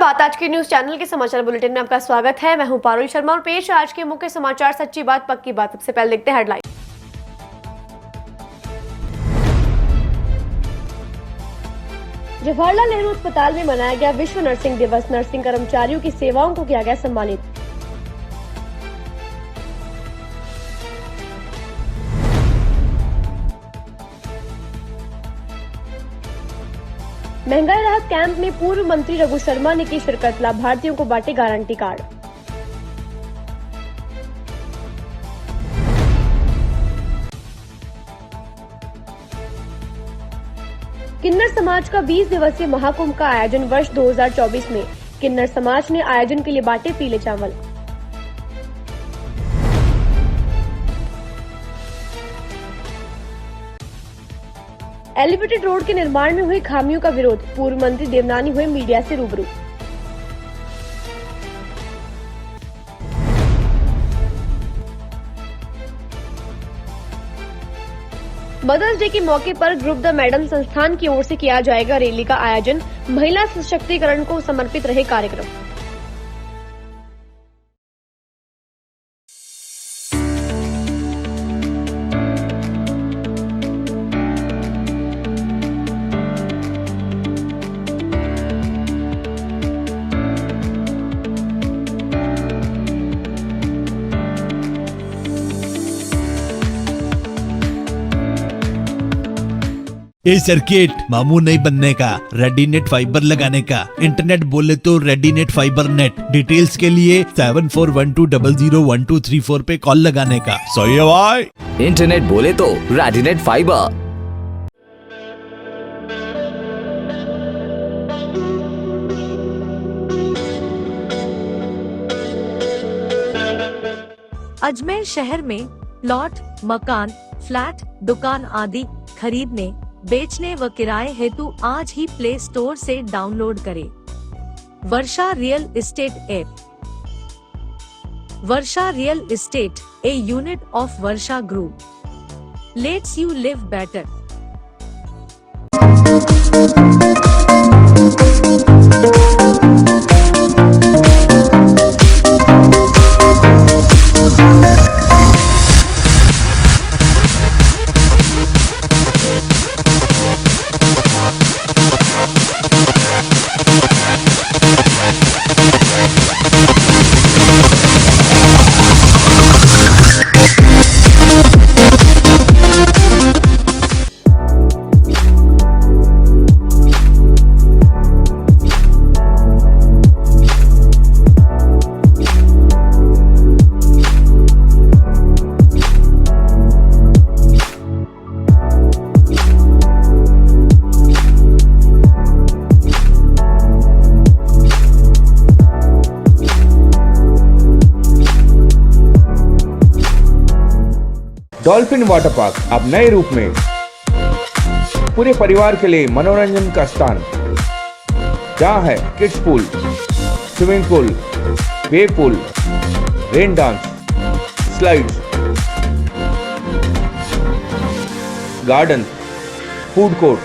बात आज के न्यूज चैनल के समाचार बुलेटिन में आपका स्वागत है। मैं हूं पारुल शर्मा और पेश आज के मुख्य समाचार। सच्ची बात पक्की बात। सबसे पहले देखते हैं हेडलाइन। जवाहरलाल नेहरू अस्पताल में मनाया गया विश्व नर्सिंग दिवस। नर्सिंग कर्मचारियों की सेवाओं को किया गया सम्मानित। महंगाई राहत कैंप में पूर्व मंत्री रघु शर्मा ने की शिरकत। लाभार्थियों को बांटे गारंटी कार्ड। किन्नर समाज का 20 दिवसीय महाकुंभ का आयोजन वर्ष 2024 में। किन्नर समाज ने आयोजन के लिए बांटे पीले चावल। एलिवेटेड रोड के निर्माण में हुई खामियों का विरोध। पूर्व मंत्री देवनानी हुए मीडिया से रूबरू। मदर्स डे के मौके पर ग्रुप द मैडम संस्थान की ओर से किया जाएगा रैली का आयोजन। महिला सशक्तिकरण को समर्पित रहे कार्यक्रम। ये सर्किट मामू नहीं बनने का, रेडीनेट फाइबर लगाने का। इंटरनेट बोले तो रेडीनेट फाइबर नेट। डिटेल्स के लिए 7412001234 पे कॉल लगाने का। सही है भाई। इंटरनेट बोले तो रेडीनेट फाइबर। अजमेर शहर में प्लॉट, मकान, फ्लैट, दुकान आदि खरीदने, बेचने व किराए हेतु आज ही प्ले स्टोर से डाउनलोड करें Varsha real estate app. Varsha real estate, a unit of Varsha group, let's you live better. Dolphin water park अब नए रूप में पूरे परिवार के लिए मनोरंजन का स्थान, जहां है kids pool, swimming pool, wave pool, rain dance, slides, garden, food court.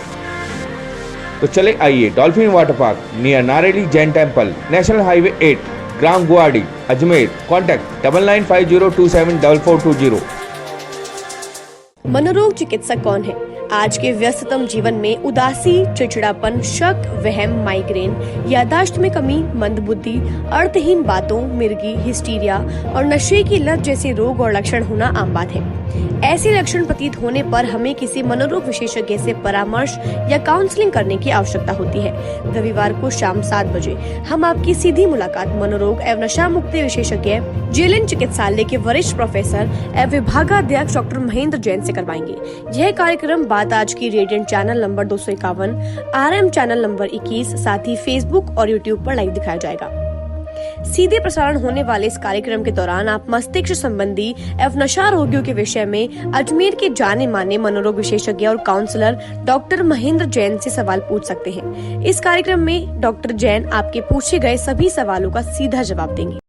तो चले आइए dolphin water park near Nareli Jain temple, national highway 8, ग्राम गुवाड़ी, अजमेर। कॉन्टैक्ट 9950274420। मनोरोग चिकित्सक कौन है? आज के व्यस्ततम जीवन में उदासी, चिड़चिड़ापन, शक, वहम, माइग्रेन, याददाश्त में कमी, मंदबुद्धि, अर्थहीन बातों, मिर्गी, हिस्टीरिया और नशे की लत जैसे रोग और लक्षण होना आम बात है। ऐसे लक्षण प्रतीत होने पर हमें किसी मनोरोग विशेषज्ञ से परामर्श या काउंसलिंग करने की आवश्यकता होती है। रविवार को शाम 7 बजे हम आपकी सीधी मुलाकात मनोरोग एवं नशा मुक्ति विशेषज्ञ जेएलएन चिकित्सालय के वरिष्ठ प्रोफेसर एवं विभागाध्यक्ष डॉक्टर महेंद्र जैन से करवाएंगे। यह कार्यक्रम बात आज की radiant channel number 251, RM channel number 21, साथ ही फेसबुक और यूट्यूब पर लाइव दिखाया जाएगा। सीधे प्रसारण होने वाले इस कार्यक्रम के दौरान आप मस्तिष्क संबंधी एवं नशा रोगियों के विषय में अजमेर के जाने माने मनोरोग विशेषज्ञ और काउंसलर डॉक्टर महेंद्र जैन से सवाल पूछ सकते हैं। इस कार्यक्रम में डॉक्टर जैन आपके पूछे गए सभी सवालों का सीधा जवाब देंगे।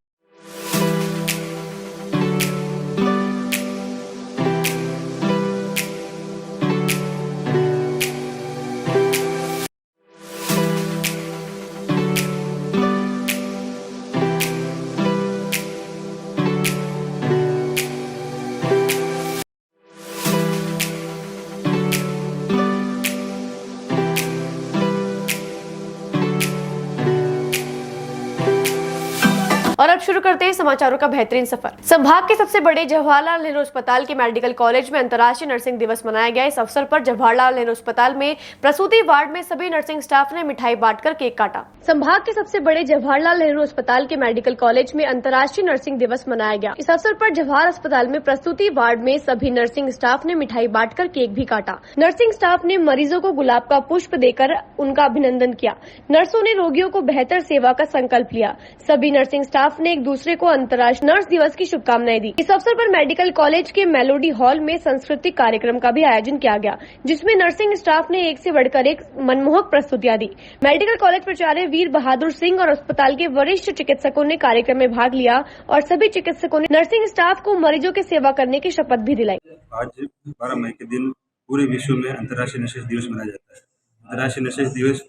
और अब शुरू करते हैं समाचारों का बेहतरीन सफर। संभाग के सबसे बड़े जवाहरलाल नेहरू अस्पताल के मेडिकल कॉलेज में अंतर्राष्ट्रीय नर्सिंग दिवस मनाया गया। इस अवसर पर जवाहरलाल नेहरू अस्पताल में प्रसूति वार्ड में सभी नर्सिंग स्टाफ ने मिठाई बांटकर केक काटा। संभाग के सबसे बड़े जवाहरलाल नेहरू अस्पताल के मेडिकल कॉलेज में अंतर्राष्ट्रीय नर्सिंग दिवस मनाया गया। इस अवसर पर जवाहर अस्पताल में प्रसूति वार्ड में सभी नर्सिंग स्टाफ ने मिठाई बांटकर केक भी काटा। नर्सिंग स्टाफ ने मरीजों को गुलाब का पुष्प देकर उनका अभिनंदन किया। नर्सों ने रोगियों को बेहतर सेवा का संकल्प लिया। सभी नर्सिंग स्टाफ ने एक दूसरे को अंतर्राष्ट्रीय नर्स दिवस की शुभकामनाएं दी। इस अवसर पर मेडिकल कॉलेज के मेलोडी हॉल में सांस्कृतिक कार्यक्रम का भी आयोजन किया गया, जिसमें नर्सिंग स्टाफ ने एक से बढ़कर एक मनमोहक प्रस्तुतियां दी। मेडिकल कॉलेज प्राचार्य वीर बहादुर सिंह और अस्पताल के वरिष्ठ चिकित्सकों ने कार्यक्रम में भाग लिया और सभी चिकित्सकों ने नर्सिंग स्टाफ को मरीजों की सेवा करने की शपथ भी दिलाई। आज 12 मई के दिन पूरे विश्व में अंतर्राष्ट्रीय नर्सेज दिवस मनाया जाता है। अंतर्राष्ट्रीय नर्सेज दिवस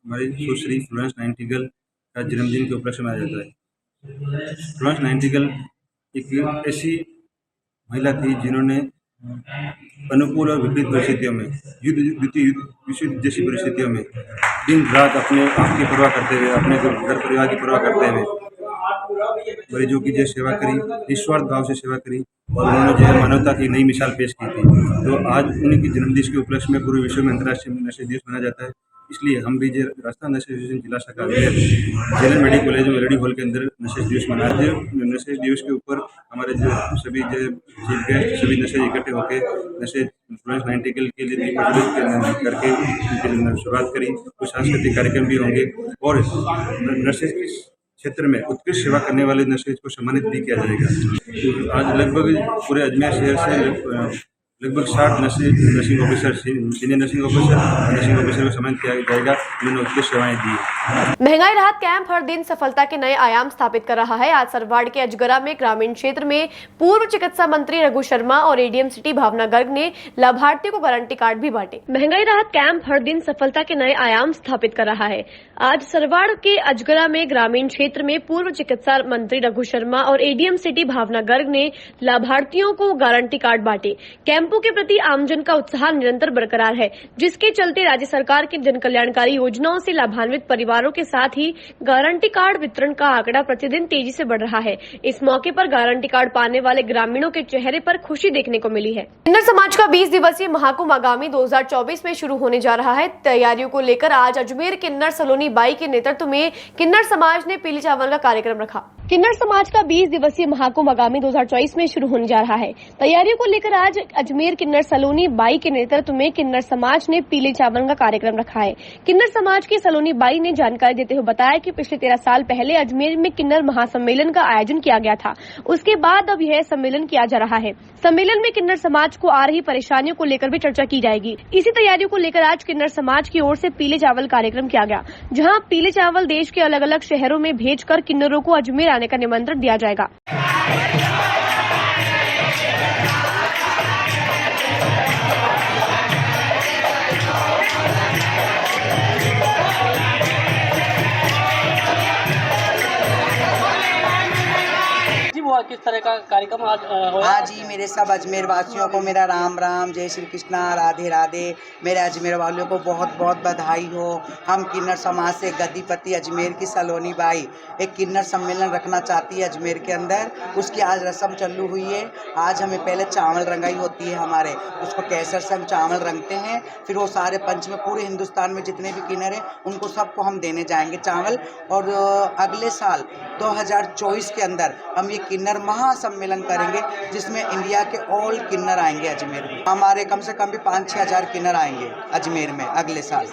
हमारी सुश्री फ्लोरेंस नाइटिंगेल का जन्मदिन के उपलक्ष्य में मनाया जाता है। फ्लोरेंस नाइटिंगेल एक ऐसी महिला थी जिन्होंने अनुकूल और विपरीत परिस्थितियों में, द्वितीय विश्व युद्ध जैसी परिस्थितियों में दिन रात अपने आप की परवाह करते हुए, अपने घर परिवार की परवाह करते हुए मरीजों की जो सेवा करी, निस्वार्थ भाव से सेवा करी और उन्होंने जो है मानवता की नई मिसाल पेश की थी। तो आज उन्हीं की जन्मदिन के उपलक्ष्य में पूरे विश्व में अंतर्राष्ट्रीय नर्सेज दिवस मनाया जाता है। इसलिए हम भी जो राजस्थान नर्सेज एसोसिएशन जिला शाखा JLN medical college melody hall के अंदर नर्सेज दिवस मनाए थे। नर्सेज दिवस के ऊपर हमारे जो सभी जो चीफ गेस्ट, सभी नर्सेज इकट्ठे होकर नर्सेज फ्लोरेंस नाइटिंगेल के लिए करके उनकी शुरुआत करी। कुछ सांस्कृतिक कार्यक्रम भी होंगे और नर्सेज के क्षेत्र में उत्कृष्ट सेवा करने वाले नर्सेज को सम्मानित भी किया जाएगा। आज लगभग पूरे अजमेर शहर से लगभग 60 nursing officer, senior nursing officer को सम्मानित किया जाएगा। उन्होंने उत्कृष्ट सेवाएं दी। महंगाई राहत कैंप हर दिन सफलता के नए आयाम स्थापित कर रहा है। आज सरवाड़ के अजगरा में ग्रामीण क्षेत्र में पूर्व चिकित्सा मंत्री रघु शर्मा और एडीएम सिटी भावना गर्ग ने लाभार्थियों को गारंटी कार्ड भी बांटे। महंगाई राहत कैंप हर दिन सफलता के नए आयाम स्थापित कर रहा है। आज सरवाड़ के अजगरा में ग्रामीण क्षेत्र में पूर्व चिकित्सा मंत्री रघु शर्मा और एडीएम सिटी भावना गर्ग ने लाभार्थियों को गारंटी कार्ड बांटे। कैंपों के प्रति आमजन का उत्साह निरंतर बरकरार है, जिसके चलते राज्य सरकार की जन कल्याणकारी योजनाओं से लाभान्वित परिवारों के साथ ही गारंटी कार्ड वितरण का आंकड़ा प्रतिदिन तेजी से बढ़ रहा है। इस मौके पर गारंटी कार्ड पाने वाले ग्रामीणों के चेहरे पर खुशी देखने को मिली है। किन्नर समाज का 20 दिवसीय महाकुंभ आगामी 2024 में शुरू होने जा रहा है। तैयारियों को लेकर आज अजमेर किन्नर सलोनी बाई के नेतृत्व में किन्नर समाज ने पीली चावल का कार्यक्रम रखा। किन्नर समाज का 20 दिवसीय महाकुंभ आगामी 2024 में शुरू होने जा रहा है। तैयारियों को लेकर आज अजमेर किन्नर सलोनी बाई के नेतृत्व में किन्नर समाज ने पीले चावल का कार्यक्रम रखा है। किन्नर समाज की सलोनी बाई ने जानकारी देते हुए बताया कि पिछले 13 साल पहले अजमेर में किन्नर महासम्मेलन का आयोजन किया गया था। उसके बाद अब यह सम्मेलन किया जा रहा है। सम्मेलन में किन्नर समाज को आ रही परेशानियों को लेकर भी चर्चा की जाएगी। इसी तैयारियों को लेकर आज किन्नर समाज की ओर से पीले चावल कार्यक्रम किया गया, जहाँ पीले चावल देश के अलग अलग शहरों में भेजकर किन्नरों को अजमेर आने का निमंत्रण दिया जाएगा। किस तरह का कार्यक्रम आज होगा? हाँ जी, मेरे सब अजमेर वासियों को मेरा राम राम, जय श्री कृष्णा, राधे राधे। मेरे अजमेर वालों को बहुत बहुत बधाई हो। हम किन्नर समाज से गद्दीपति अजमेर की सलोनी बाई एक किन्नर सम्मेलन रखना चाहती है अजमेर के अंदर। उसकी आज रस्म चालू हुई है। आज हमें पहले चावल रंगाई होती है हमारे, उसको केसर से हम चावल रंगते हैं। फिर वो सारे पंच में पूरे हिंदुस्तान में जितने भी किन्नर हैं उनको सबको हम देने जाएंगे चावल। और अगले साल 2024 के अंदर हम ये किन्नर महासम्मेलन करेंगे, जिसमें इंडिया के ऑल किन्नर आएंगे अजमेर में। हमारे कम से कम भी 5-6 हजार किन्नर आएंगे अजमेर में अगले साल।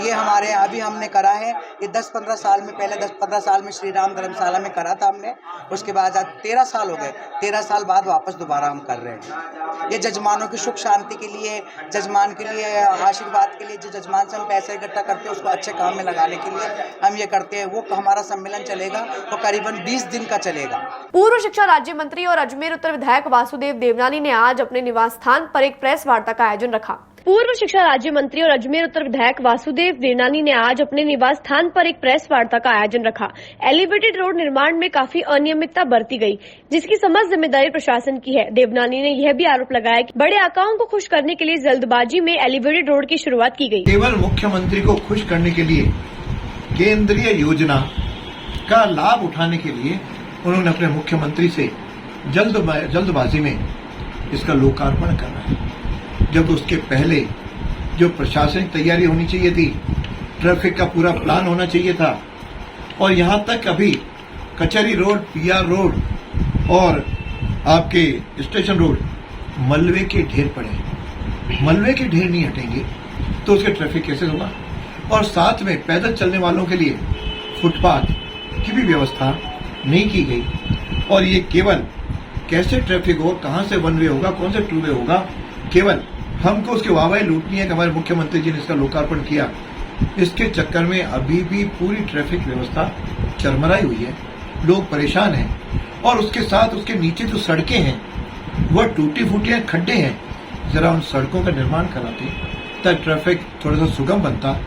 ये हमारे अभी हमने करा है, ये 10-15 साल में, पहले 10-15 साल में श्री राम धर्मशाला में करा था हमने। उसके बाद आज 13 साल हो गए, 13 साल बाद वापस दोबारा हम कर रहे हैं। ये जजमानों की सुख शांति के लिए, जजमान के लिए, आशीर्वाद के लिए, जो जजमान से हम पैसे इकट्ठा करते हैं उसको अच्छे काम में लगाने के लिए हम ये करते हैं। वो हमारा सम्मेलन चलेगा, वो करीबन 20 दिन का चलेगा। पूर्व शिक्षा राज्य मंत्री और अजमेर उत्तर विधायक वासुदेव देवनानी ने आज अपने निवास स्थान पर एक प्रेस वार्ता का आयोजन रखा। पूर्व शिक्षा राज्य मंत्री और अजमेर उत्तर विधायक वासुदेव देवनानी ने आज अपने निवास स्थान पर एक प्रेस वार्ता का आयोजन रखा। एलिवेटेड रोड निर्माण में काफी अनियमितता बरती गई, जिसकी समस्त जिम्मेदारी प्रशासन की है। देवनानी ने यह भी आरोप लगाया कि बड़े आकाओं को खुश करने के लिए जल्दबाजी में एलिवेटेड रोड की शुरुआत की गई। केवल मुख्यमंत्री को खुश करने के लिए केंद्रीय योजना का लाभ उठाने के लिए उन्होंने अपने मुख्यमंत्री से जल्दबाजी में इसका लोकार्पण करना है, जब उसके पहले जो प्रशासनिक तैयारी होनी चाहिए थी, ट्रैफिक का पूरा प्लान होना चाहिए था, और यहां तक अभी कचहरी रोड, पीआर रोड और आपके स्टेशन रोड मलबे के ढेर पड़े हैं। मलबे के ढेर नहीं हटेंगे तो उसके ट्रैफिक कैसे होगा? और साथ में पैदल चलने वालों के लिए फुटपाथ की भी व्यवस्था नहीं की गई, और ये केवल कैसे ट्रैफिक हो, कहां से वन वे होगा, कौन से टू वे होगा, केवल हमको उसकी वाहवाही लूटनी है कि हमारे मुख्यमंत्री जी ने इसका लोकार्पण किया। इसके चक्कर में अभी भी पूरी ट्रैफिक व्यवस्था चरमराई हुई है, लोग परेशान हैं, और उसके साथ उसके नीचे जो सड़कें हैं वह टूटी फूटी खड्डे हैं। जरा उन सड़कों का निर्माण कराते ताकि ट्रैफिक थोड़ा सा सुगम बनता।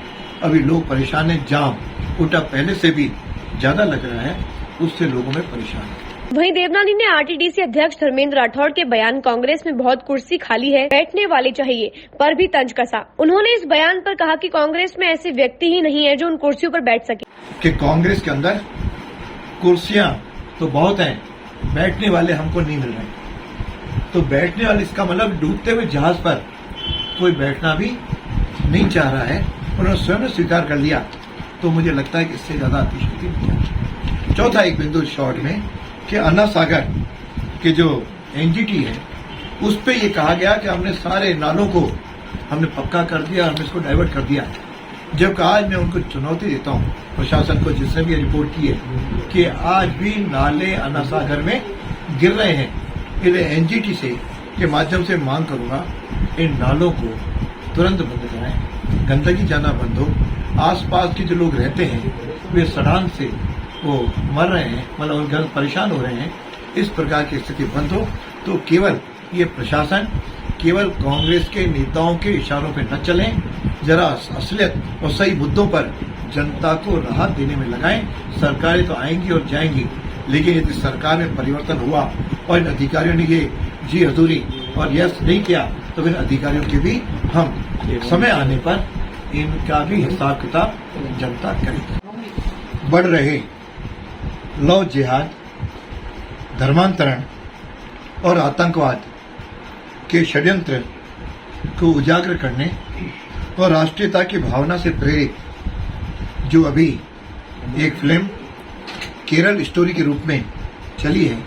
अभी लोग परेशान हैं, जाम उल्टा पहले से भी ज्यादा लग रहा है, उससे लोगों में परेशान है। वहीं देवनानी ने आरटीडीसी अध्यक्ष धर्मेंद्र राठौड़ के बयान कांग्रेस में बहुत कुर्सी खाली है, बैठने वाले चाहिए पर भी तंज कसा। उन्होंने इस बयान पर कहा कि कांग्रेस में ऐसे व्यक्ति ही नहीं है जो उन कुर्सियों पर बैठ सके। कि कांग्रेस के अंदर कुर्सियां तो बहुत हैं, बैठने वाले हमको नहीं मिल रहे। तो बैठने वाले, इसका मतलब डूबते हुए जहाज पर कोई बैठना भी नहीं चाह रहा है, उन्होंने स्वयं ने स्वीकार कर लिया। तो मुझे लगता है कि इससे ज्यादा अतिशयोक्ति नहीं है। चौथा एक बिंदु शॉर्ट में कि अन्ना सागर के जो एनजीटी है उस पे ये कहा गया कि हमने सारे नालों को हमने पक्का कर दिया, हमने इसको डाइवर्ट कर दिया। जबकि आज मैं उनको चुनौती देता हूं, प्रशासन को, जिसने भी रिपोर्ट की है, कि आज भी नाले अन्ना सागर में गिर रहे हैं। इसलिए एनजीटी से के माध्यम से मांग करूंगा, इन नालों को तुरंत बंद कराएं, गंदगी जाना बंद हो। आसपास के जो लोग रहते हैं वे सड़ान से वो मर रहे हैं, मतलब उनके परेशान हो रहे हैं। इस प्रकार की स्थिति बंद हो तो केवल ये प्रशासन केवल कांग्रेस के नेताओं के इशारों पर न चलें, जरा असलियत और सही मुद्दों पर जनता को राहत देने में लगाएं। सरकारें तो आएंगी और जाएंगी, लेकिन यदि सरकार में परिवर्तन हुआ और इन अधिकारियों ने ये जी हजूरी और यस नहीं किया तो फिर अधिकारियों के भी हम समय आने पर इनका भी हिसाब किताब जनता करेगी। बढ़ रहे लव जिहाद, धर्मांतरण और आतंकवाद के षड्यंत्र को उजागर करने और राष्ट्रीयता की भावना से प्रेरित जो अभी एक फिल्म केरल स्टोरी के रूप में चली है,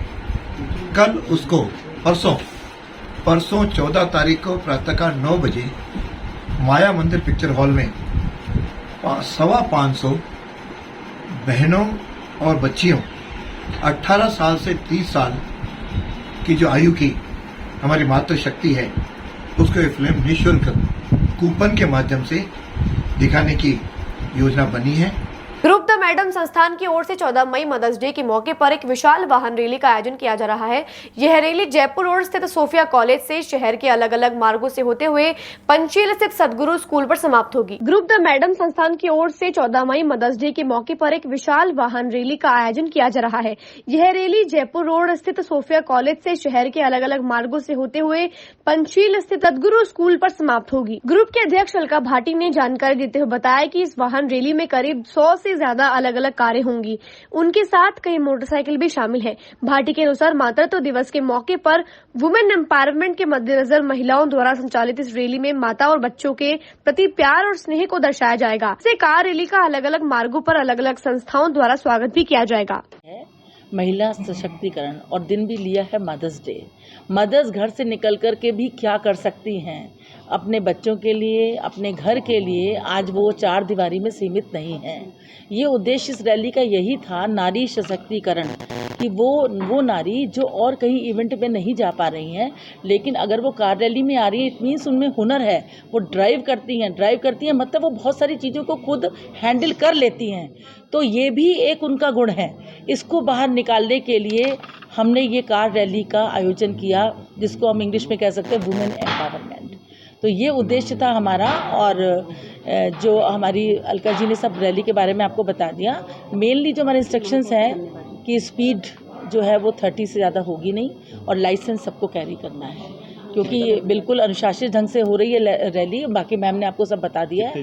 कल उसको परसों 14 तारीख को प्रातःकाल 9 बजे माया मंदिर पिक्चर हॉल में 550 बहनों और बच्चियों 18 साल से 30 साल की जो आयु की हमारी मातृशक्ति है, उसको ये फिल्म निःशुल्क कूपन के माध्यम से दिखाने की योजना बनी है। ग्रुप द मैडम संस्थान की ओर से 14 मई मदर्स डे के मौके पर एक विशाल वाहन रैली का आयोजन किया जा रहा है। यह रैली जयपुर रोड स्थित सोफिया कॉलेज से शहर के अलग अलग मार्गों से होते हुए पंचील स्थित सदगुरु स्कूल पर समाप्त होगी। ग्रुप द मैडम संस्थान की ओर से 14 मई मदर्स डे के मौके पर एक विशाल वाहन रैली का आयोजन किया जा रहा है। यह रैली जयपुर रोड स्थित सोफिया कॉलेज से शहर के अलग अलग मार्गों से होते हुए पंचील स्थित सदगुरु स्कूल पर समाप्त होगी। ग्रुप के अध्यक्ष अलका भाटी ने जानकारी देते हुए बताया कि इस वाहन रैली में करीब 100 से ज्यादा अलग अलग कारें होंगी। उनके साथ कई मोटरसाइकिल भी शामिल हैं। भाटी के अनुसार मातृत्व दिवस के मौके पर वुमेन एम्पावरमेंट के मद्देनजर महिलाओं द्वारा संचालित इस रैली में माता और बच्चों के प्रति प्यार और स्नेह को दर्शाया जाएगा। इसे कार रैली का अलग अलग मार्गों पर अलग अलग संस्थाओं द्वारा स्वागत भी किया जाएगा। महिला सशक्तिकरण और दिन भी लिया है मदर्स डे। मदर्स घर से निकल कर के भी क्या कर सकती हैं अपने बच्चों के लिए, अपने घर के लिए। आज वो 4 दीवारी में सीमित नहीं है। ये उद्देश्य इस रैली का यही था, नारी सशक्तिकरण, कि वो नारी जो और कहीं इवेंट में नहीं जा पा रही हैं, लेकिन अगर वो कार रैली में आ रही है, इट मीन्स उनमें हुनर है, वो ड्राइव करती हैं मतलब वो बहुत सारी चीज़ों को खुद हैंडल कर लेती हैं। तो ये भी एक उनका गुण है। इसको बाहर निकालने के लिए हमने ये कार रैली का आयोजन किया, जिसको हम इंग्लिश में कह सकते हैं वुमेन एम्पावरमेंट। तो ये उद्देश्य था हमारा। और जो हमारी अलका जी ने सब रैली के बारे में आपको बता दिया। मेनली जो हमारे इंस्ट्रक्शंस हैं कि स्पीड जो है वो 30 से ज़्यादा होगी नहीं, और लाइसेंस सबको कैरी करना है, क्योंकि बिल्कुल अनुशासित ढंग से हो रही है रैली। बाकी मैम ने आपको सब बता दिया है।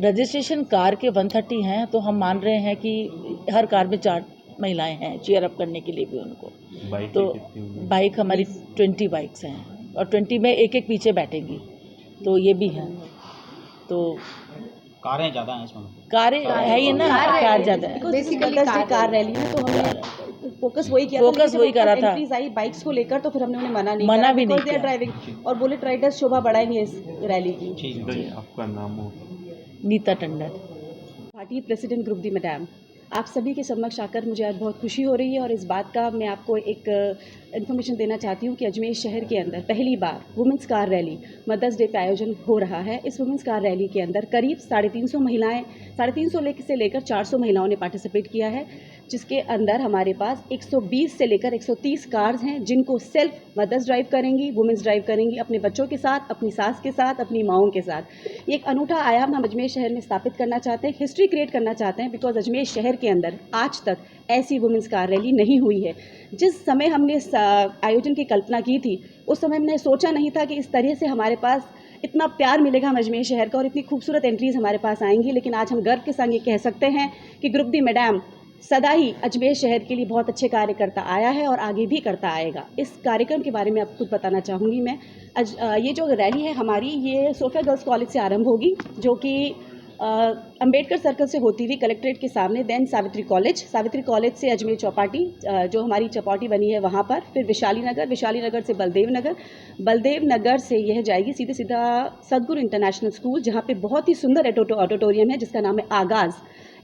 रजिस्ट्रेशन कार के 130 हैं, तो हम मान रहे हैं कि हर कार में 4 महिलाएं हैं चीयर अप करने के लिए भी उनको। तो बाइक हमारी 20 बाइक्स हैं और 20 में एक एक पीछे बैठेंगी, तो ये भी है। तो कारें ज़्यादा हैं इसमें, कारें है ही ना, कार ज़्यादा है। बेसिकली कार रैली है, तो हमने फोकस वही किया फोकस वही करा था। एंट्रीज आई बाइक्स को लेकर, तो फिर हमने उन्हें मना भी नहीं किया। ड्राइविंग और बुलेट राइडर्स शोभा बढ़ाएंगे इस रैली की। आपका नाम हो? Neeta Tandon, party president group the madam. आप सभी के समक्ष आकर मुझे आज बहुत खुशी हो रही है और इस बात का मैं आपको एक इन्फॉर्मेशन देना चाहती हूँ कि अजमेर शहर के अंदर पहली बार women's car rally mother's day पे आयोजन हो रहा है। इस वुमेंस कार रैली के अंदर करीब 350 महिलाएं, 350 से लेकर 400 महिलाओं ने पार्टिसिपेट किया है, जिसके अंदर हमारे पास 120 से लेकर 130 कार्स हैं जिनको सेल्फ मदर्स ड्राइव करेंगी, वुमेंस ड्राइव करेंगी, अपने बच्चों के साथ, अपनी सास के साथ, अपनी माओं के साथ। ये एक अनूठा आयाम हम अजमेर शहर में स्थापित करना चाहते हैं, हिस्ट्री क्रिएट करना चाहते हैं, बिकॉज अजमेर शहर के अंदर आज तक ऐसी वुमेंस कार रैली नहीं हुई है। जिस समय हमने इस आयोजन की कल्पना की थी, उस समय हमने सोचा नहीं था कि इस तरह से हमारे पास इतना प्यार मिलेगा हम अजमेर शहर का और इतनी खूबसूरत एंट्रीज हमारे पास आएंगी। लेकिन आज हम गर्व के संग ये कह सकते हैं कि ग्रुप दी मैडम सदा ही अजमेर शहर के लिए बहुत अच्छे कार्य करता आया है और आगे भी करता आएगा। इस कार्यक्रम के बारे में आपको कुछ बताना चाहूँगी मैं। ये जो रैली है हमारी, ये सोफिया गर्ल्स कॉलेज से आरंभ होगी, जो कि अंबेडकर सर्कल से होती हुई कलेक्ट्रेट के सामने, देन सावित्री कॉलेज से अजमेर चौपाटी, जो हमारी चौपाटी बनी है वहाँ पर, फिर विशाली नगर से बलदेव नगर से यह जाएगी सीधा सदगुरु इंटरनेशनल स्कूल, जहाँ पे बहुत ही सुंदर ऑडिटोरियम है जिसका नाम है आगाज़।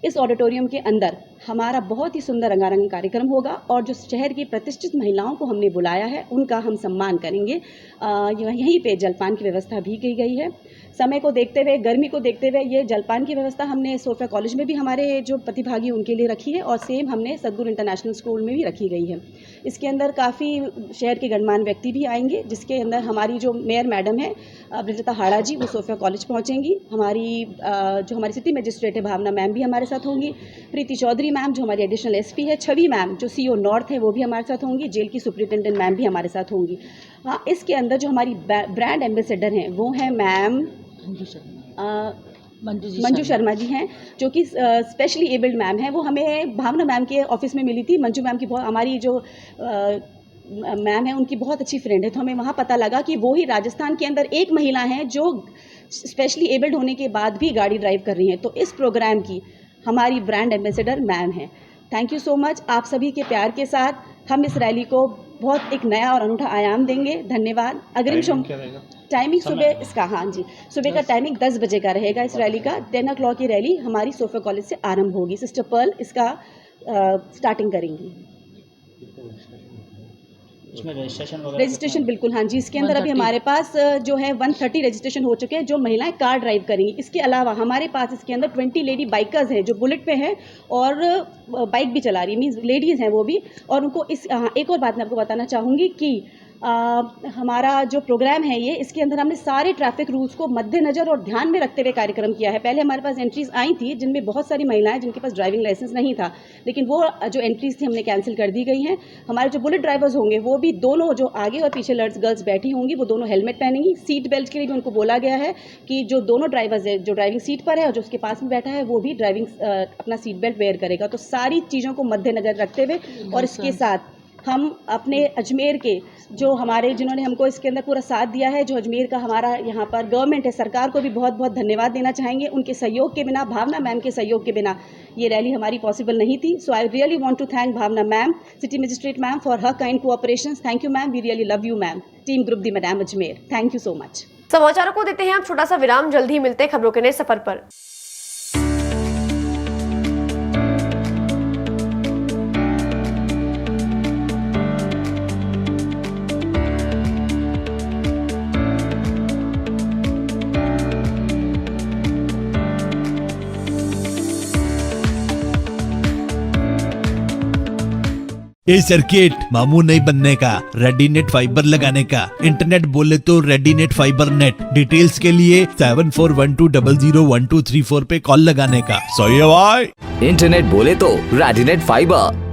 इस ऑडिटोरियम के अंदर हमारा बहुत ही सुंदर रंगारंग कार्यक्रम होगा और जो शहर की प्रतिष्ठित महिलाओं को हमने बुलाया है उनका हम सम्मान करेंगे। यहीं पे जलपान की व्यवस्था भी की गई है। समय को देखते हुए, गर्मी को देखते हुए, ये जलपान की व्यवस्था हमने सोफिया कॉलेज में भी हमारे जो प्रतिभागी उनके लिए रखी है और सेम हमने सदगुरु इंटरनेशनल स्कूल में भी रखी गई है। इसके अंदर काफ़ी शहर के गणमान्य व्यक्ति भी आएंगे, जिसके अंदर हमारी जो मेयर मैडम है ब्रिजता हाड़ा जी, वो सोफिया कॉलेज पहुँचेंगी। जो हमारी सिटी मजिस्ट्रेट है भावना मैम भी हमारे साथ होंगी, प्रीति चौधरी मैम जो हमारी एडिशनल एसपी है, छवि मैम जो सीओ नॉर्थ है वो भी हमारे साथ होंगी, जेल की सुपरिटेंडेंट मैम भी हमारे साथ होंगी। हाँ, इसके अंदर जो हमारी ब्रांड एम्बेसडर हैं वो हैं मैम मंजू शर्मा जी हैं, जो कि स्पेशली एबल्ड मैम है। वो हमें भावना मैम के ऑफिस में मिली थी। मंजू मैम की बहुत, हमारी जो मैम है उनकी बहुत अच्छी फ्रेंड है, तो हमें वहाँ पता लगा कि वो ही राजस्थान के अंदर एक महिला हैं जो स्पेशली एबल्ड होने के बाद भी गाड़ी ड्राइव कर रही हैं। तो इस प्रोग्राम की हमारी ब्रांड एम्बेसडर मैम है। Thank you so much. आप सभी के प्यार के साथ हम इस रैली को बहुत एक नया और अनूठा आयाम देंगे। धन्यवाद। अग्रिम टाइमिंग सुबह इसका, हाँ जी, सुबह का टाइमिंग 10 बजे का रहेगा इस रैली का। 10 o'clock की रैली हमारी सोफिया कॉलेज से आरंभ होगी। सिस्टर पर्ल इसका स्टार्टिंग करेंगी। इसमें रजिस्ट्रेशन बिल्कुल, हाँ जी, इसके अंदर अभी हमारे पास जो है 130 रजिस्ट्रेशन हो चुके हैं जो महिलाएं कार ड्राइव करेंगी। इसके अलावा हमारे पास इसके अंदर 20 लेडी बाइकर्स हैं जो बुलेट पे हैं और बाइक भी चला रही है, मीन्स लेडीज़ हैं वो भी। और उनको एक और बात मैं आपको बताना चाहूँगी कि हमारा जो प्रोग्राम है ये, इसके अंदर हमने सारे ट्रैफिक रूल्स को मद्देनज़र और ध्यान में रखते हुए कार्यक्रम किया है। पहले हमारे पास एंट्रीज आई थी जिनमें बहुत सारी महिलाएं जिनके पास ड्राइविंग लाइसेंस नहीं था, लेकिन वो जो एंट्रीज थी हमने कैंसिल कर दी गई हैं। हमारे जो बुलेट ड्राइवर्स होंगे वो भी दोनों, जो आगे और पीछे गर्ल्स बैठी होंगी, वो दोनों हेलमेट पहनेंगी। सीट बेल्ट के लिए भी उनको बोला गया है कि जो दोनों ड्राइवर्स है, जो ड्राइविंग सीट पर है और जो उसके पास में बैठा है, वो भी अपना सीट बेल्ट वेयर करेगा। तो सारी चीज़ों को मद्देनज़र रखते हुए और इसके साथ हम अपने अजमेर के जो हमारे, जिन्होंने हमको इसके अंदर पूरा साथ दिया है, जो अजमेर का हमारा यहाँ पर गवर्नमेंट है, सरकार को भी बहुत बहुत धन्यवाद देना चाहेंगे। उनके सहयोग के बिना, भावना मैम के सहयोग के बिना ये रैली हमारी पॉसिबल नहीं थी। So I really want to thank Bhavna ma'am, city magistrate ma'am, for her kind cooperation. Thank you ma'am, we really love you ma'am. Team group the madam Ajmer, thank you so much. समाचारों को देते हैं आप छोटा सा विराम, जल्द ही मिलते हैं खबरों के नए सफर पर। ए सर्किट मामू नहीं बनने का, रेडीनेट फाइबर लगाने का। इंटरनेट बोले तो रेडीनेट फाइबर नेट। डिटेल्स के लिए 7412001234 पे कॉल लगाने का। सही है भाई। इंटरनेट बोले तो रेडीनेट फाइबर।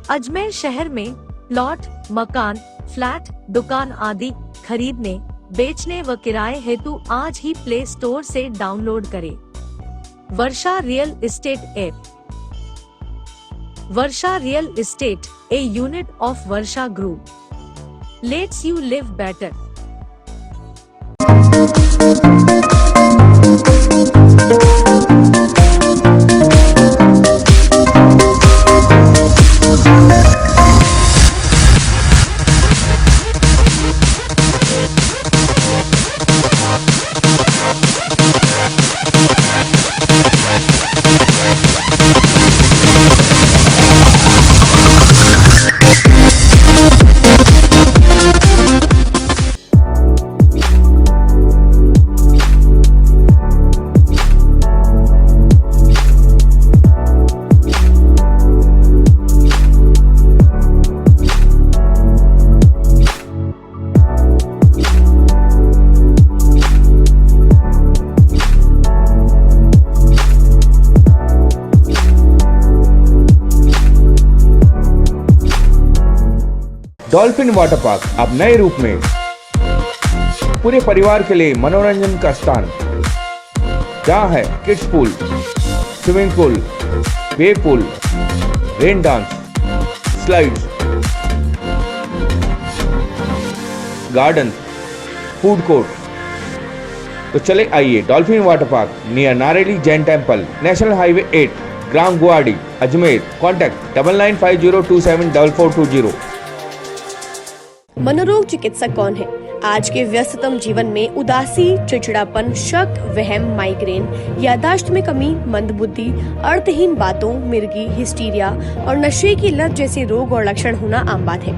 अजमेर शहर में प्लॉट, मकान, फ्लैट, दुकान आदि खरीदने, बेचने व किराए हेतु आज ही प्ले स्टोर से डाउनलोड करें Varsha real estate app. Varsha real estate, a unit of Varsha Group, lets you live better. Dolphin water park अब नए रूप में पूरे परिवार के लिए मनोरंजन का स्थान, जहां है kids pool, swimming pool, wave pool, rain dance, slides, garden, food court. तो चले आइए dolphin water park near Nareli Jain temple, national highway 8, ग्राम गुवाहाटी, अजमेर। कॉन्टैक्ट 9950274420। मनोरोग चिकित्सक कौन है? आज के व्यस्ततम जीवन में उदासी, चिड़चिड़ापन, शक, वहम, माइग्रेन, याददाश्त में कमी, मंदबुद्धि, अर्थहीन बातों, मिर्गी, हिस्टीरिया और नशे की लत जैसे रोग और लक्षण होना आम बात है।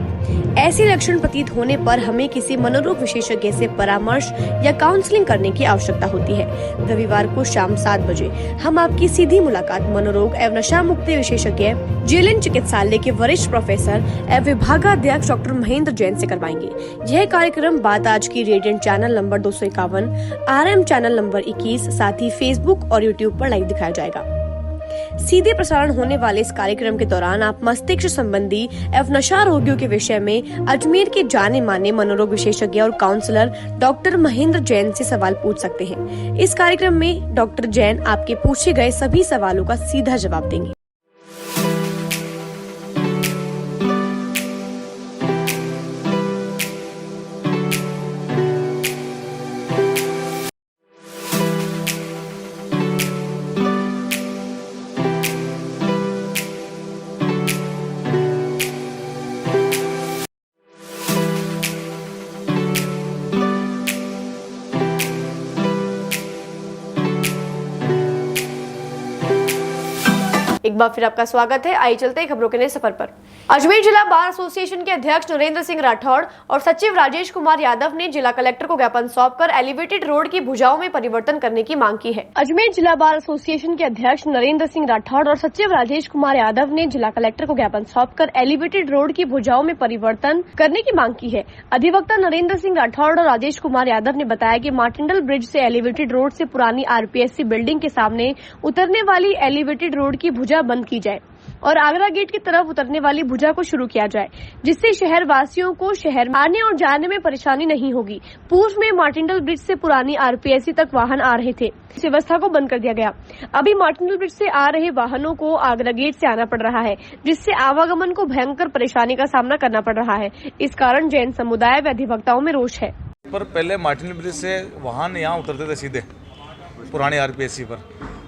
ऐसे लक्षण प्रतीत होने पर हमें किसी मनोरोग विशेषज्ञ से परामर्श या काउंसलिंग करने की आवश्यकता होती है। रविवार को शाम 7 बजे हम आपकी सीधी मुलाकात मनोरोग एवं नशा मुक्ति विशेषज्ञ जेएलएन चिकित्सालय के वरिष्ठ प्रोफेसर एवं विभागाध्यक्ष डॉक्टर महेंद्र जैन से करवाएंगे। यह कार्यक्रम बात आज की radiant channel number 251, RM channel number 21, साथ ही फेसबुक और यूट्यूब पर लाइव दिखाया जाएगा। सीधे प्रसारण होने वाले इस कार्यक्रम के दौरान आप मस्तिष्क संबंधी एवं नशा रोगियों के विषय में अजमेर के जाने माने मनोरोग विशेषज्ञ और काउंसलर डॉक्टर महेंद्र जैन से सवाल पूछ सकते हैं। इस कार्यक्रम में डॉक्टर जैन आपके पूछे गए सभी सवालों का सीधा जवाब देंगे। एक बार फिर आपका स्वागत है। आइए चलते हैं खबरों के नए सफर पर। अजमेर जिला बार एसोसिएशन के अध्यक्ष नरेंद्र सिंह राठौड़ और सचिव राजेश कुमार यादव ने जिला कलेक्टर को ज्ञापन सौंपकर एलिवेटेड रोड की भुजाओं में परिवर्तन करने की मांग की है। अजमेर जिला बार एसोसिएशन के अध्यक्ष नरेंद्र सिंह राठौड़ और सचिव राजेश कुमार यादव ने जिला कलेक्टर को ज्ञापन सौंपकर एलिवेटेड रोड की भुजाओं में परिवर्तन करने की मांग की है। अधिवक्ता नरेंद्र सिंह राठौड़ और राजेश कुमार यादव ने बताया कि मार्टिंडल ब्रिज से एलिवेटेड रोड से पुरानी RPSC बिल्डिंग के सामने उतरने वाली एलिवेटेड रोड की भुजा बंद की जाए और आगरा गेट की तरफ उतरने वाली भुजा को शुरू किया जाए, जिससे शहर वासियों को शहर में आने और जाने में परेशानी नहीं होगी। पूर्व में मार्टिंडल ब्रिज से पुरानी RPSC तक वाहन आ रहे थे, इस व्यवस्था को बंद कर दिया गया। अभी मार्टिंडल ब्रिज से आ रहे वाहनों को आगरा गेट से आना पड़ रहा है, जिससे आवागमन को भयंकर परेशानी का सामना करना पड़ रहा है। इस कारण जैन समुदाय व अधिवक्ताओं में रोष है। पर पहले मार्टिंडल ब्रिज से वाहन यहाँ उतरते थे सीधे पुरानी RPSC पर।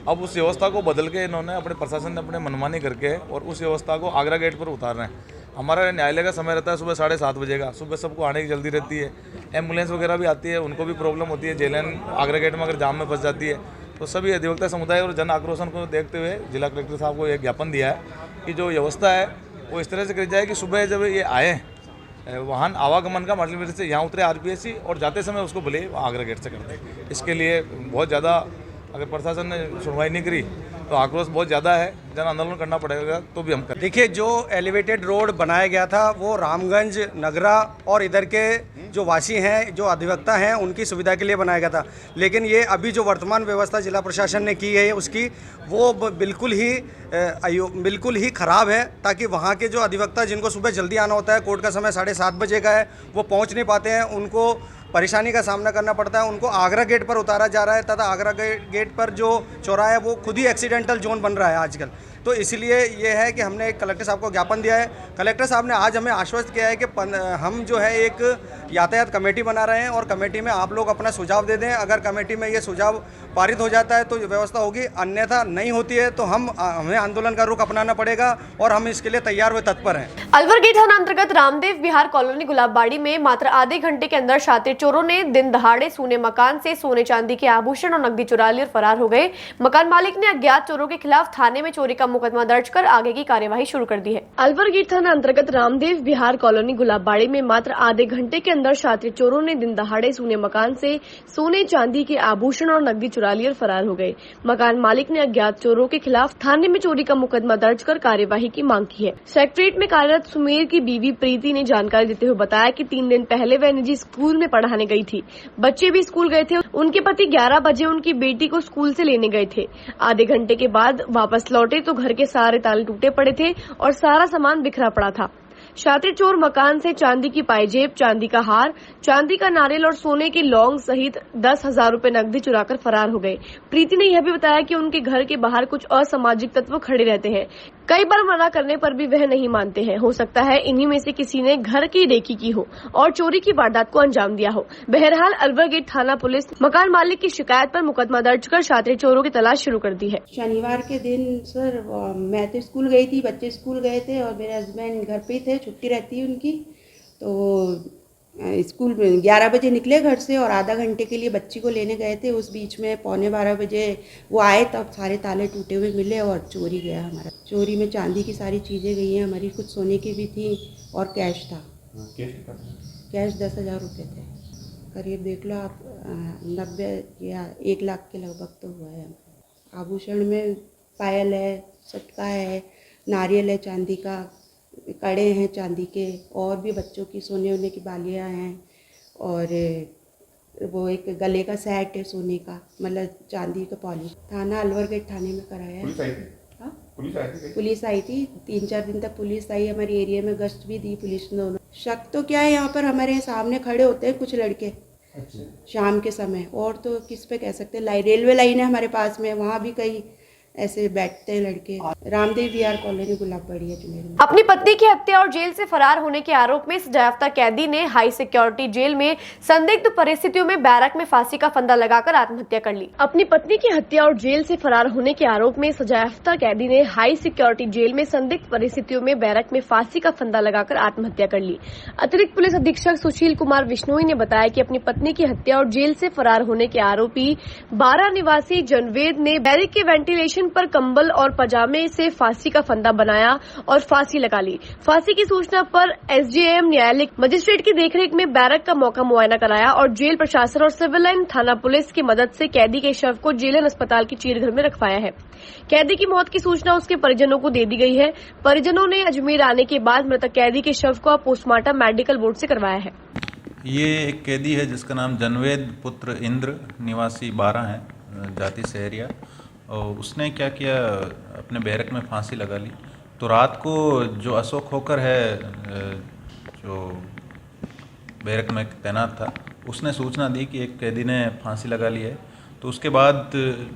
अब उस व्यवस्था को बदल के इन्होंने अपने प्रशासन ने अपने मनमानी करके और उस व्यवस्था को आगरा गेट पर उतार रहे हैं। हमारा न्यायालय का समय रहता है सुबह 7:30 बजे का। सुबह सबको आने की जल्दी रहती है, एम्बुलेंस वगैरह भी आती है, उनको भी प्रॉब्लम होती है। जेएलएन आगरा गेट में अगर जाम में फंस जाती है तो सभी अधिवक्ता समुदाय और जन आक्रोशन को देखते हुए जिला कलेक्टर साहब को एक ज्ञापन दिया है कि जो व्यवस्था है वो इस तरह से करी जाए कि सुबह जब ये आए वाहन आवागमन का मार्टिंडल ब्रिज से यहाँ उतरे RPSC और जाते समय उसको भले आगरा गेट से करते। इसके लिए बहुत ज़्यादा अगर प्रशासन ने सुनवाई नहीं करी तो आक्रोश बहुत ज़्यादा है। जन आंदोलन करना पड़ेगा तो भी हम करें। देखिए, जो एलिवेटेड रोड बनाया गया था वो रामगंज, नगरा और इधर के जो वासी हैं, जो अधिवक्ता हैं, उनकी सुविधा के लिए बनाया गया था। लेकिन ये अभी जो वर्तमान व्यवस्था जिला प्रशासन ने की है उसकी, वो बिल्कुल ही ख़राब है, ताकि वहाँ के जो अधिवक्ता जिनको सुबह जल्दी आना होता है, कोर्ट का समय 7:30 बजे का है, वो पहुँच नहीं पाते हैं, उनको परेशानी का सामना करना पड़ता है। उनको आगरा गेट पर उतारा जा रहा है तथा आगरा गेट पर जो चौराहा है वो खुद ही एक्सीडेंटल जोन बन रहा है आजकल। तो इसलिए ये है कि हमने कलेक्टर साहब को ज्ञापन दिया है। कलेक्टर साहब ने आज हमें आश्वस्त किया है कि हम जो है एक यातायात कमेटी बना रहे हैं और कमेटी में आप लोग अपना सुझाव दे दें। अगर कमेटी में ये सुझाव पारित हो जाता है तो व्यवस्था होगी, अन्यथा नहीं होती है तो हमें आंदोलन का रुख अपनाना पड़ेगा और हम इसके लिए तैयार व तत्पर हैं। अलवर गेट थाना अंतर्गत रामदेव विहार कॉलोनी गुलाबबाड़ी में मात्र आधे घंटे के अंदर शातिर चोरों ने दिन दहाड़े सूने मकान से सोने चांदी के आभूषण और नकदी चुरा ली और फरार हो गए। मकान मालिक ने अज्ञात चोरों के खिलाफ थाने में चोरी का मुकदमा दर्ज कर आगे की कार्यवाही शुरू कर दी है। अलवर गेट थाना अंतर्गत रामदेव विहार कॉलोनी गुलाबबाड़ी में मात्र आधे घंटे के अंदर शातिर चोरों ने दिन दहाड़े सूने मकान से सोने चांदी के आभूषण और नकदी चुरा ली और फरार हो गए। मकान मालिक ने अज्ञात चोरों के खिलाफ थाने में चोरी का मुकदमा दर्ज कर कार्यवाही की मांग की है। सेक्रेटरीट में कार्यरत सुमेर की बीवी प्रीति ने जानकारी देते हुए बताया कि 3 दिन पहले वह निजी स्कूल में पढ़ाने गई थी। बच्चे भी स्कूल गए थे। उनके पति 11 बजे उनकी बेटी को स्कूल से लेने गए थे। आधे घंटे के बाद वापस लौटे तो घर के सारे ताले टूटे पड़े थे और सारा सामान बिखरा पड़ा था। शातिर चोर मकान से चांदी की पायजेब, चांदी का हार, चांदी का नारियल और सोने की लौंग सहित 10,000 रूपए नकदी चुराकर फरार हो गए। प्रीति ने यह भी बताया कि उनके घर के बाहर कुछ असामाजिक तत्व खड़े रहते हैं। कई बार मना करने पर भी वह नहीं मानते हैं। हो सकता है इन्हीं में से किसी ने घर की रेकी की हो और चोरी की वारदात को अंजाम दिया हो। बहरहाल अलवर गेट थाना पुलिस मकान मालिक की शिकायत पर मुकदमा दर्ज कर शातिर चोरों की तलाश शुरू कर दी है। शनिवार के दिन सर मैं तो स्कूल गई थी, बच्चे स्कूल गए थे और मेरे हस्बैंड घर पे ही थे, छुट्टी रहती है उनकी। तो स्कूल में 11 बजे निकले घर से और आधा घंटे के लिए बच्ची को लेने गए थे। उस बीच में 11:15 बजे वो आए, तब सारे ताले टूटे हुए मिले और चोरी गया हमारा। चोरी में चांदी की सारी चीज़ें गई हैं हमारी, कुछ सोने की भी थी और कैश था। कैश 10,000 रुपये थे करीब। देख लो आप, 90 या 1 लाख के लगभग तो हुआ है। आभूषण में पायल है, सटका है, नारियल है चांदी का, कड़े हैं चांदी के, और भी बच्चों की सोने वोने की बालियाँ हैं और वो एक गले का सेट है सोने का, मतलब चांदी का पॉलिश। थाना अलवर गेट थाने में कराया है। पुलिस आई थी 3-4 दिन तक पुलिस आई, हमारे एरिया में गश्त भी दी पुलिस ने। दोनों शक तो क्या है, यहाँ पर हमारे सामने खड़े होते हैं कुछ लड़के शाम के समय, और तो किस पे कह सकते हैं। रेलवे लाइन है हमारे पास में, वहाँ भी कई ऐसे बैठते हैं लड़के। रामदेव विहार कॉलोनी गुलाबबाड़ी है। अपनी पत्नी की हत्या और जेल से फरार होने के आरोप में सजायाफ्ता कैदी ने हाई सिक्योरिटी जेल में संदिग्ध परिस्थितियों में बैरक में फांसी का फंदा लगाकर आत्महत्या कर ली। अपनी पत्नी की हत्या और जेल से फरार होने के आरोप में सजायाफ्ता कैदी ने हाई सिक्योरिटी जेल में संदिग्ध परिस्थितियों में बैरक में फांसी का फंदा लगाकर आत्महत्या कर ली। अतिरिक्त पुलिस अधीक्षक सुशील कुमार विश्नोई ने बताया कि अपनी पत्नी की हत्या और जेल से फरार होने के आरोपी 12 निवासी जनवेद ने बैरक के वेंटिलेशन पर कंबल और पजामे से फांसी का फंदा बनाया और फांसी लगा ली। फांसी की सूचना पर एसडीएम न्यायालय मजिस्ट्रेट की देखरेख में बैरक का मौका मुआयना कराया और जेल प्रशासन और सिविल लाइन थाना पुलिस की मदद से कैदी के शव को जेलन अस्पताल की चीरघर में रखवाया है। कैदी की मौत की सूचना उसके परिजनों को दे दी गई है। परिजनों ने अजमेर आने के बाद मृतक कैदी के शव को पोस्टमार्टम मेडिकल बोर्ड से करवाया है। ये एक कैदी है जिसका नाम जनवेद पुत्र इंद्र, निवासी 12 है, जाति सहरिया। और उसने क्या किया, अपने बैरक में फांसी लगा ली। तो रात को जो अशोक होकर है, जो बैरक में तैनात था, उसने सूचना दी कि एक कैदी ने फांसी लगा ली है। तो उसके बाद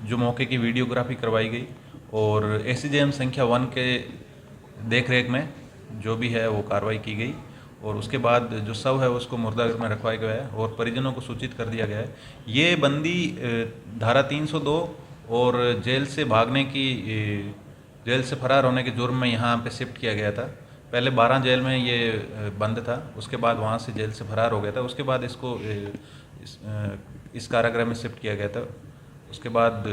जो मौके की वीडियोग्राफी करवाई गई और एसडीएम संख्या 1 के देखरेख में जो भी है वो कार्रवाई की गई और उसके बाद जो शव है उसको मुर्दाघर में रखवाया गया है और परिजनों को सूचित कर दिया गया है। ये बंदी धारा 302 और जेल से भागने की, जेल से फरार होने के जुर्म में यहाँ पे शिफ्ट किया गया था। पहले 12 जेल में ये बंद था, उसके बाद वहाँ से जेल से फरार हो गया था। उसके बाद इसको इस कारागृह में शिफ्ट किया गया था। उसके बाद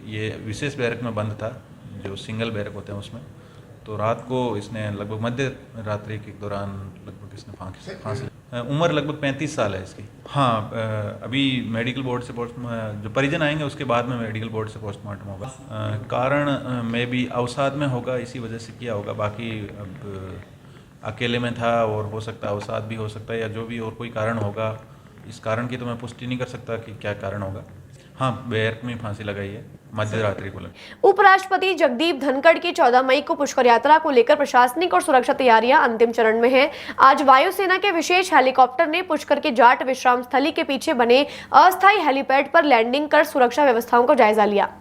ये विशेष बैरक में बंद था, जो सिंगल बैरक होते हैं उसमें। तो रात को इसने लगभग मध्य रात्रि के दौरान लगभग इसने फांसी उम्र लगभग 35 साल है इसकी। हाँ, अभी मेडिकल बोर्ड से जो परिजन आएंगे उसके बाद में मेडिकल बोर्ड से पोस्टमार्टम होगा। कारण में भी अवसाद में होगा, इसी वजह से किया होगा। बाकी अब अकेले में था और हो सकता है अवसाद भी हो सकता है या जो भी और कोई कारण होगा, इस कारण की तो मैं पुष्टि नहीं कर सकता कि क्या कारण होगा। हाँ, बैरक में फांसी लगाई है मध्य रात्रि को लगी। उपराष्ट्रपति जगदीप धनखड़ की 14 मई को पुष्कर यात्रा को लेकर प्रशासनिक और सुरक्षा तैयारियां अंतिम चरण में हैं। आज वायुसेना के विशेष हेलीकॉप्टर ने पुष्कर के जाट विश्राम स्थली के पीछे बने अस्थायी हेलीपैड पर लैंडिंग कर सुरक्षा व्यवस्थाओं का जायजा लिया।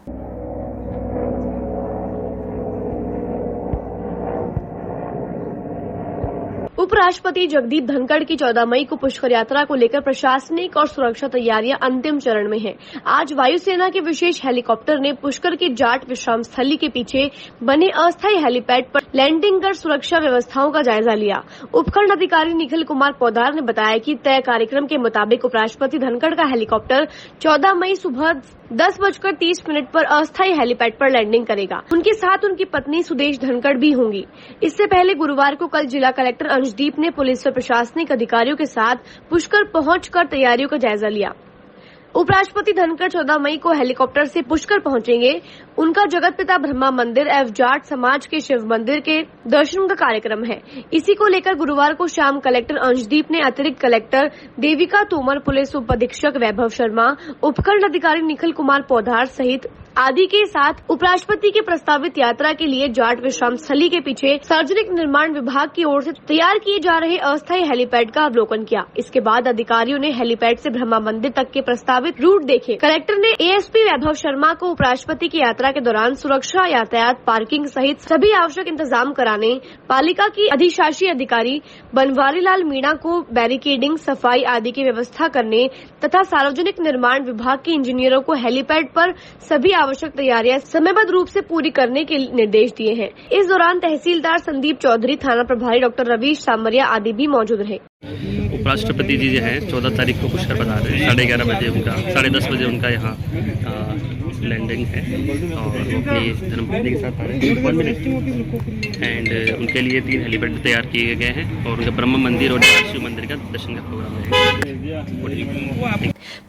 उपराष्ट्रपति जगदीप धनखड़ की 14 मई को पुष्कर यात्रा को लेकर प्रशासनिक और सुरक्षा तैयारियां अंतिम चरण में हैं। आज वायुसेना के विशेष हेलीकॉप्टर ने पुष्कर के जाट विश्राम स्थली के पीछे बने अस्थायी हेलीपैड पर लैंडिंग कर सुरक्षा व्यवस्थाओं का जायजा लिया। उपखंड अधिकारी निखिल कुमार पौधार ने बताया कि तय कार्यक्रम के मुताबिक उपराष्ट्रपति धनखड़ का हेलीकॉप्टर 14 मई सुबह 10:30 पर अस्थायी हेलीपैड पर लैंडिंग करेगा। उनके साथ उनकी पत्नी सुदेश धनखड़ भी होंगी। इससे पहले गुरुवार को कल जिला कलेक्टर अंशदीप ने पुलिस व प्रशासनिक अधिकारियों के साथ पुष्कर पहुंचकर तैयारियों का जायजा लिया। उपराष्ट्रपति धनखड़ 14 मई को हेलीकॉप्टर से पुष्कर पहुंचेंगे। उनका जगतपिता ब्रह्मा मंदिर एवं जाट समाज के शिव मंदिर के दर्शन का कार्यक्रम है। इसी को लेकर गुरुवार को शाम कलेक्टर अंशदीप ने अतिरिक्त कलेक्टर देविका तोमर, पुलिस उप अधीक्षक वैभव शर्मा, उपखंड अधिकारी निखिल कुमार पौधार सहित आदि के साथ उपराष्ट्रपति की प्रस्तावित यात्रा के लिए जाट विश्राम स्थली के पीछे सार्वजनिक निर्माण विभाग की ओर से तैयार किए जा रहे अस्थायी हेलीपैड का अवलोकन किया। इसके बाद अधिकारियों ने हेलीपैड से ब्रह्मा मंदिर तक के प्रस्तावित रूट देखे। कलेक्टर ने एएसपी वैभव शर्मा को उपराष्ट्रपति की यात्रा के दौरान सुरक्षा, यातायात, पार्किंग सहित सभी आवश्यक इंतजाम कराने, पालिका की अधिशासी अधिकारी बनवारी लाल मीणा को बैरिकेडिंग, सफाई आदि की व्यवस्था करने तथा सार्वजनिक निर्माण विभाग के इंजीनियरों को हेलीपैड पर सभी आवश्यक तैयारियां समयबद्ध रूप से पूरी करने के निर्देश दिए हैं। इस दौरान तहसीलदार संदीप चौधरी, थाना प्रभारी डॉक्टर रवीश सामरिया आदि भी मौजूद रहे। उपराष्ट्रपति जी जो है 14 तारीख को पुष्कर बता रहे हैं। 11:30 बजे उनका 10:30 बजे उनका यहाँ लैंडिंग है और वो अपनी धर्मपत्नी के साथ आ रहे हैं 1 मिनट एंड उनके लिए 3 हेलीपैड तैयार किए गए हैं और उनका ब्रह्म मंदिर और शिव मंदिर का दर्शन का प्रोग्राम है।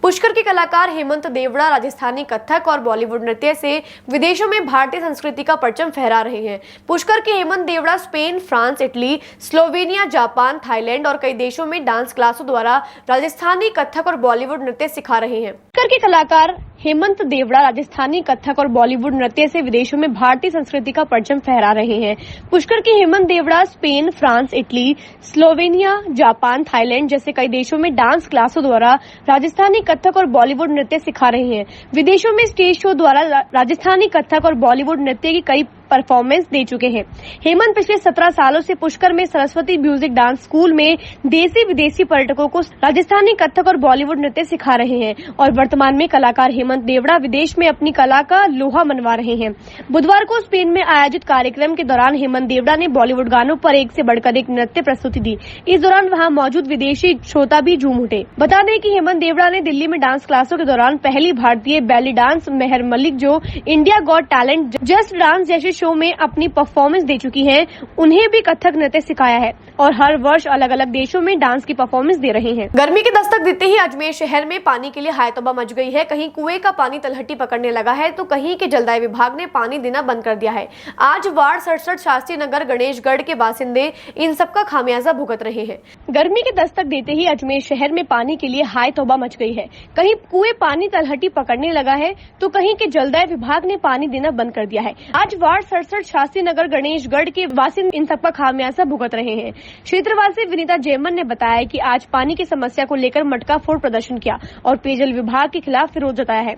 पुष्कर के कलाकार हेमंत देवड़ा राजस्थानी कथक और बॉलीवुड नृत्य से विदेशों में भारतीय संस्कृति का परचम फहरा रहे हैं। पुष्कर के Hemant Devda Spain, France, Italy, Slovenia, Japan, Thailand और कई देशों में डांस क्लासों द्वारा राजस्थानी कथक और बॉलीवुड नृत्य सिखा रहे हैं। पुष्कर के कलाकार हेमंत देवड़ा राजस्थानी कथक और बॉलीवुड नृत्य से विदेशों में भारतीय संस्कृति का परचम फहरा रहे हैं। पुष्कर के Hemant Devda Spain, France, Italy, Slovenia, Japan, Thailand जैसे कई देशों में डांस क्लासों द्वारा राजस्थानी कथक और बॉलीवुड नृत्य सिखा रहे हैं। विदेशों में स्टेज शो द्वारा राजस्थानी कथक और बॉलीवुड नृत्य की कई परफॉर्मेंस दे चुके हैं। हेमंत पिछले 17 सालों से पुष्कर में सरस्वती म्यूजिक डांस स्कूल में देसी विदेशी पर्यटकों को राजस्थानी कथक और बॉलीवुड नृत्य सिखा रहे हैं और वर्तमान में कलाकार हेमंत देवड़ा विदेश में अपनी कला का लोहा मनवा रहे हैं। बुधवार को स्पेन में आयोजित कार्यक्रम के दौरान हेमंत देवड़ा ने बॉलीवुड गानों पर एक से बढ़कर एक नृत्य प्रस्तुति दी। इस दौरान वहां मौजूद विदेशी श्रोता भी झूम उठे। बता दें कि हेमंत देवड़ा ने दिल्ली में डांस क्लासों के दौरान पहली भारतीय बैली डांस मेहर मलिक जो India got talent, just dance जैसे शो में अपनी परफॉर्मेंस दे चुकी हैं, उन्हें भी कथक नृत्य सिखाया है और हर वर्ष अलग अलग देशों में डांस की परफॉर्मेंस दे रहे हैं। गर्मी की दस्तक देते ही अजमेर शहर में पानी के लिए हाय तौबा मच गई है। कहीं कुएं का पानी तलहटी पकड़ने लगा है तो कहीं के जलदाय विभाग ने पानी देना बंद कर दिया है। आज वार्ड 67 शास्त्री नगर गणेशगढ़ के बासिंदे इन सबका खामियाजा भुगत रहे हैं। गर्मी की दस्तक देते ही अजमेर शहर में पानी के लिए हाय तौबा मच गई है। कहीं कुएं पानी तलहटी पकड़ने लगा है तो कहीं के जलदाय विभाग ने पानी देना बंद कर दिया है। आज वार्ड 67 शास्त्री नगर गणेशगढ़ के बासिंदे इन सबका खामियाजा भुगत रहे हैं। क्षेत्रवासी विनीता जैमन ने बताया कि आज पानी की समस्या को लेकर मटका फोड़ प्रदर्शन किया और पेयजल विभाग के खिलाफ विरोध जताया है।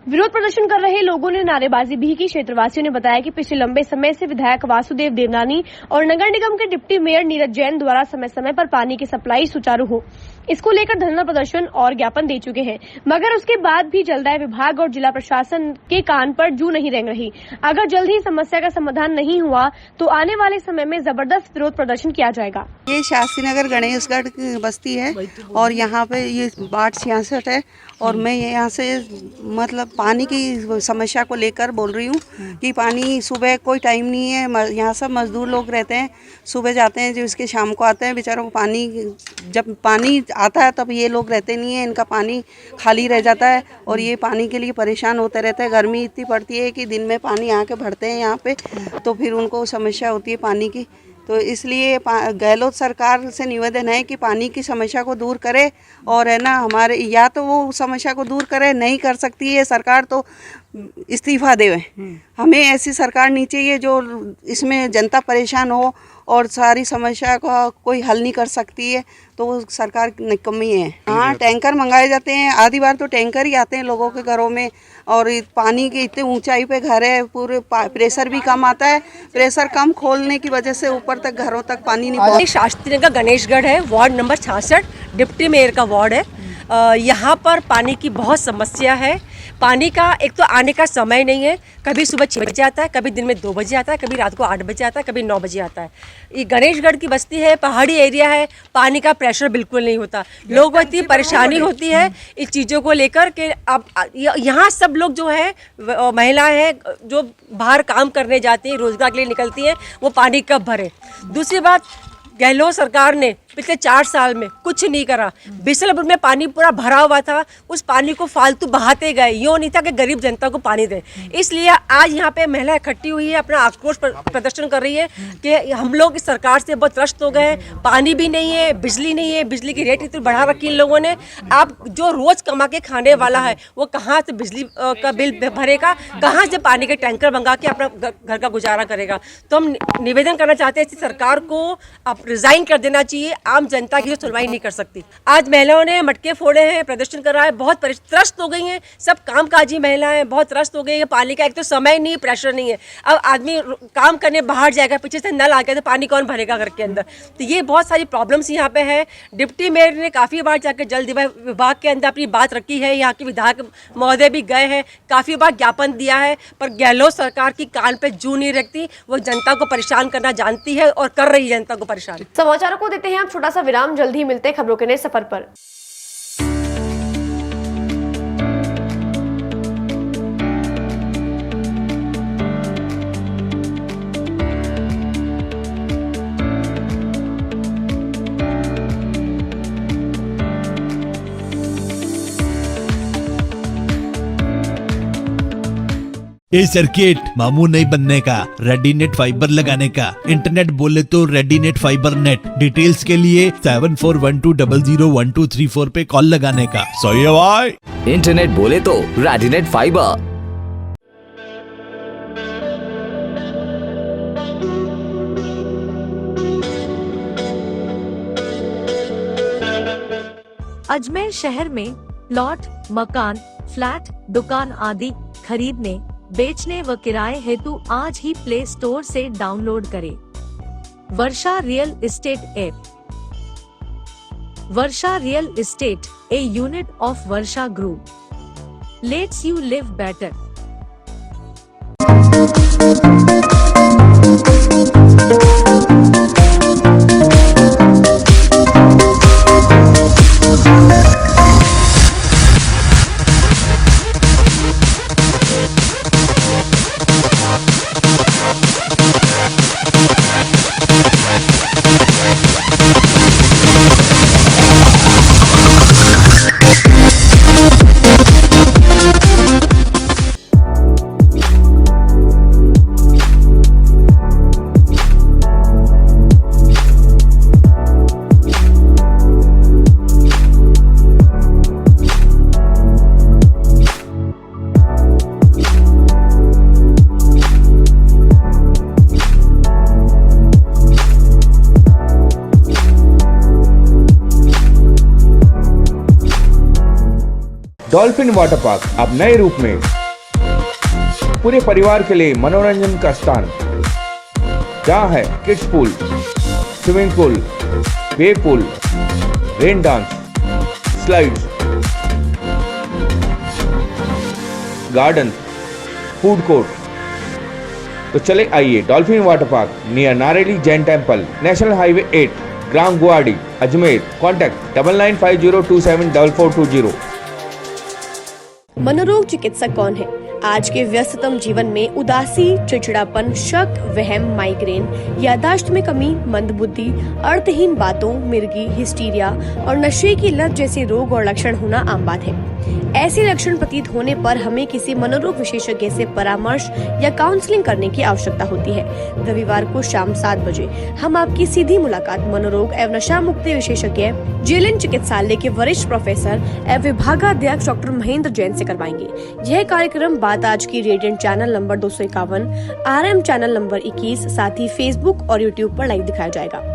विरोध प्रदर्शन कर रहे लोगों ने नारेबाजी भी की। क्षेत्रवासियों ने बताया कि पिछले लंबे समय से विधायक वासुदेव देवनानी और नगर निगम के डिप्टी मेयर नीरज जैन द्वारा समय समय पर पानी की सप्लाई सुचारू हो, इसको लेकर धरना प्रदर्शन और ज्ञापन दे चुके हैं, मगर उसके बाद भी जलदाय विभाग और जिला प्रशासन के कान पर जू नहीं रेंग रही। अगर जल्द ही समस्या का समाधान नहीं हुआ तो आने वाले समय में जबरदस्त विरोध प्रदर्शन किया जाएगा। ये शास्त्री नगर गणेशगढ़ की बस्ती है और यहाँ पे ये वार्ड 66 है और मैं यहाँ से मतलब पानी की समस्या को लेकर बोल रही हूँ कि पानी सुबह कोई टाइम नहीं है, यहाँ सब मजदूर लोग रहते हैं, सुबह जाते हैं जो इसके शाम को आते हैं, बेचारों को पानी जब पानी आता है तब ये लोग रहते नहीं है, इनका पानी खाली रह जाता है और ये पानी के लिए परेशान होते रहते हैं। गर्मी इतनी पड़ती है कि दिन में पानी आके भरते हैं यहाँ पे, तो फिर उनको समस्या होती है पानी की। तो इसलिए गहलोत सरकार से निवेदन है कि पानी की समस्या को दूर करे और है ना, हमारे या तो वो समस्या को दूर करे, नहीं कर सकती है सरकार तो इस्तीफा देवे। हमें ऐसी सरकार नहीं चाहिए जो इसमें जनता परेशान हो और सारी समस्या का कोई हल नहीं कर सकती है, तो वो सरकार निकम्मी है। हाँ, टैंकर मंगाए जाते हैं, आधी बार तो टैंकर ही आते हैं लोगों के घरों में, और पानी के इतने ऊंचाई पे घर है, पूरे प्रेशर भी कम आता है, प्रेशर कम खोलने की वजह से ऊपर तक घरों तक पानी नहीं पहुँचता। शास्त्री नगर गणेशगढ़ है, वार्ड नंबर 66, डिप्टी मेयर का वार्ड है। यहाँ पर पानी की बहुत समस्या है। पानी का एक तो आने का समय नहीं है, कभी सुबह 6 बजे आता है, कभी दिन में 2 बजे आता है, कभी रात को 8 बजे आता है, कभी 9 बजे आता है। ये गणेशगढ़ की बस्ती है, पहाड़ी एरिया है, पानी का प्रेशर बिल्कुल नहीं होता। लोगों को इतनी परेशानी होती है इस चीज़ों को लेकर कि अब यहाँ सब लोग जो है, महिलाएं हैं जो बाहर काम करने जाती हैं, रोजगार के लिए निकलती हैं, वो पानी कब भरे। दूसरी बात, गहलोत सरकार ने पिछले 4 साल में कुछ नहीं करा। बिसलपुर में पानी पूरा भरा हुआ था, उस पानी को फालतू बहाते गए, यूँ नहीं था कि गरीब जनता को पानी दें। इसलिए आज यहाँ पे महिला इकट्ठी हुई है, अपना आक्रोश प्रदर्शन कर रही है कि हम लोग इस सरकार से बहुत त्रस्त हो गए हैं। पानी भी नहीं है, बिजली नहीं है, बिजली की रेट इतनी बढ़ा रखी इन लोगों ने। आप जो रोज़ कमा के खाने वाला है वो कहाँ से बिजली का बिल भरेगा, कहाँ से पानी के टैंकर मंगा के अपना घर का गुजारा करेगा। तो हम निवेदन करना चाहते हैं इस सरकार को अब रिजाइन कर देना चाहिए, आम जनता की जो सुनवाई नहीं कर सकती। आज महिलाओं ने मटके फोड़े हैं, प्रदर्शन कर रहा है, बहुत त्रस्त हो गई हैं, सब कामकाजी महिलाएं बहुत त्रस्त हो गई है। पानी का एक तो समय नहीं, प्रेशर नहीं है। अब आदमी काम करने बाहर जाएगा, पीछे से नल आ गया तो पानी कौन भरेगा घर के अंदर। तो ये बहुत सारी प्रॉब्लम्स यहाँ पे है। डिप्टी मेयर ने काफ़ी बार जाकर जल विभाग के अंदर अपनी बात रखी है, यहाँ के विधायक महोदय भी गए हैं, काफ़ी बार ज्ञापन दिया है, पर गहलोत सरकार की कान पे जू नहीं रखती। वो जनता को परेशान करना जानती है और कर रही है जनता को परेशान। समाचारों को देते हैं आप छोटा सा विराम, जल्द ही मिलते हैं खबरों के नए सफर पर। ए सर्किट मामू नहीं बनने का, रेडीनेट फाइबर लगाने का। इंटरनेट बोले तो रेडीनेट फाइबर नेट। डिटेल्स के लिए 7412001234 पे कॉल लगाने का। सही है भाई। इंटरनेट बोले तो रेडीनेट फाइबर। अजमेर शहर में प्लॉट, मकान, फ्लैट, दुकान आदि खरीदने, बेचने व किराए हेतु आज ही प्ले स्टोर से डाउनलोड करें Varsha real estate app. Varsha real estate, a unit of Varsha group, let's you live better. Dolphin water park अब नए रूप में पूरे परिवार के लिए मनोरंजन का स्थान, जहाँ है kids pool, swimming pool, wave pool, rain dance, slides, garden, food court. तो चले आइए dolphin water park near Nareli Jain temple, national highway 8, ग्राम गुवाहाटी, अजमेर। कॉन्टैक्ट 9950274420। मनोरोग चिकित्सक कौन है? आज के व्यस्ततम जीवन में उदासी, चिड़चिड़ापन, शक, वहम, माइग्रेन, याददाश्त में कमी, मंदबुद्धि, अर्थहीन बातों, मिर्गी, हिस्टीरिया और नशे की लत जैसे रोग और लक्षण होना आम बात है। ऐसे लक्षण प्रतीत होने पर हमें किसी मनोरोग विशेषज्ञ से परामर्श या काउंसलिंग करने की आवश्यकता होती है। रविवार को शाम 7 बजे हम आपकी सीधी मुलाकात मनोरोग एवं नशा मुक्ति विशेषज्ञ जेएलएन चिकित्सालय के वरिष्ठ प्रोफेसर एवं विभागाध्यक्ष डॉक्टर महेंद्र जैन से करवाएंगे। यह कार्यक्रम बात आज की radiant channel number 251, RM channel number 21, साथ ही फेसबुक और यूट्यूब पर लाइव दिखाया जाएगा।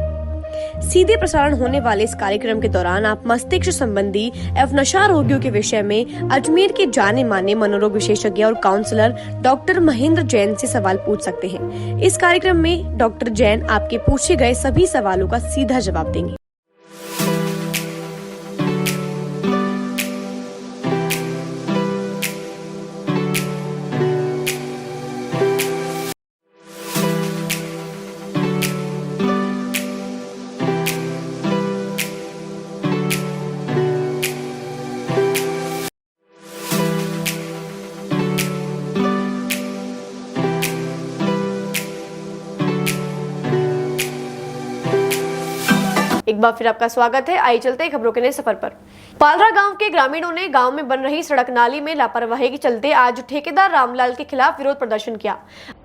सीधे प्रसारण होने वाले इस कार्यक्रम के दौरान आप मस्तिष्क संबंधी एवं नशा रोगियों के विषय में अजमेर के जाने माने मनोरोग विशेषज्ञ और काउंसलर डॉक्टर महेंद्र जैन से सवाल पूछ सकते हैं। इस कार्यक्रम में डॉक्टर जैन आपके पूछे गए सभी सवालों का सीधा जवाब देंगे। एक बार फिर आपका स्वागत है। आइए चलते हैं खबरों के नए सफर पर। पालरा गांव के ग्रामीणों ने गांव में बन रही सड़क नाली में लापरवाही के चलते आज ठेकेदार रामलाल के खिलाफ विरोध प्रदर्शन किया।